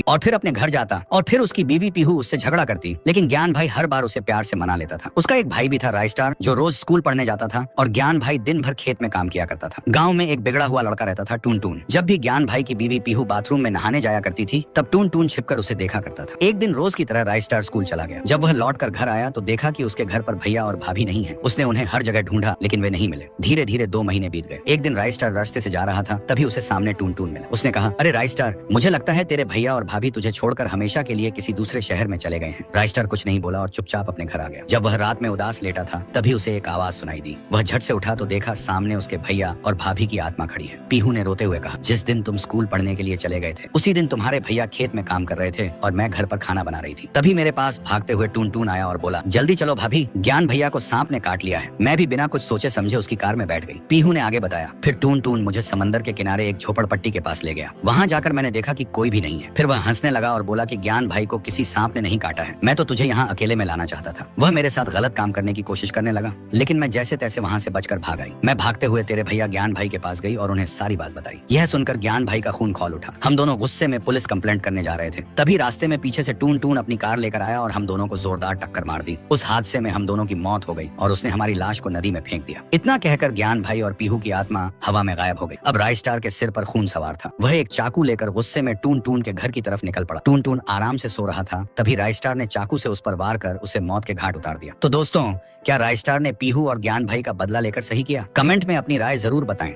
और फिर अपने घर जाता और फिर उसकी बीवी पीहू उससे झगड़ा करती, लेकिन ज्ञान भाई हर बार उसे प्यार से मना लेता था। उसका एक भाई भी था राइस्टार, जो रोज स्कूल पढ़ने जाता था और ज्ञान भाई दिन भर खेत में काम किया करता था। गाँव में एक बिगड़ा हुआ लड़का रहता था, टून टून। जब भी ज्ञान भाई की बीवी पीहू बाथरूम में नहाने जाया करती थी, तब टून टून छिपकर उसे देखा करता था। एक दिन रोज की तरह राइस्टार स्कूल चला गया। जब वह लौट कर घर आया तो देखा कि उसके घर पर भैया और भाभी नहीं है। उसने उन्हें हर जगह ढूंढा, लेकिन वे नहीं मिले। धीरे धीरे 2 महीने बीत गए। एक दिन राइस्टार रास्ते से जा रहा था, तभी उसे सामने टून टून मिला। उसने कहा, अरे राइस्टार, मुझे लगता है तेरे भैया और भाभी तुझे छोड़कर हमेशा के लिए किसी दूसरे शहर में चले गए हैं। राइस्टार कुछ नहीं बोला और चुपचाप अपने घर आ गया। जब वह रात में उदास लेटा था, तभी उसे एक आवाज सुनाई दी। वह झट से उठा तो देखा सामने उसके भैया और भाभी की आत्मा खड़ी है। पीहू ने रोते हुए कहा, जिस दिन तुम स्कूल पढ़ने के लिए चले गए थे, उसी दिन तुम्हारे भैया खेत में काम कर रहे थे और मैं घर पर खाना बना रही थी। तभी मेरे पास भागते हुए टून टून आया और बोला, जल्दी चलो भाभी, ज्ञान भैया को सांप ने काट लिया है। मैं भी बिना कुछ सोचे समझे उसकी कार में बैठ गई। पीहू ने आगे बताया, फिर टून टून मुझे समंदर के किनारे एक झोपड़पट्टी के पास ले गया। वहाँ जाकर मैंने देखा कि कोई भी नहीं है। फिर वह हंसने लगा और बोला कि ज्ञान भाई को किसी सांप ने नहीं काटा है। मैं तो तुझे यहाँ अकेले में लाना चाहता था। वह मेरे साथ गलत काम करने की कोशिश करने लगा, लेकिन मैं जैसे तैसे वहाँ से बचकर भाग आई। मैं भागते हुए तेरे भैया ज्ञान भाई के पास गई और उन्हें सारी बात बताई। यह सुनकर ज्ञान भाई का खून खौल उठा। हम दोनों गुस्से में पुलिस कंप्लेंट करने जा रहे थे। तभी रास्ते में पीछे से टून टून अपनी कार लेकर आया और हम दोनों को जोरदार टक्कर मार दी। उस हादसे में हम दोनों की मौत हो गई और उसने हमारी लाश को नदी में फेंक दिया। इतना कहकर ज्ञान भाई और पीहू की आत्मा हवा में गायब हो गई। अब राइस्टार के सिर पर खून सवार था। वह एक चाकू लेकर गुस्से में टून टून के घर की तरफ निकल पड़ा। टून टून आराम से सो रहा था, तभी राइस्टार ने चाकू से उस पर वार कर उसे मौत के घाट उतार दिया। तो दोस्तों, क्या राइस्टार ने पीहू और ज्ञान भाई का बदला लेकर सही किया? कमेंट में अपनी राय जरूर बताएं।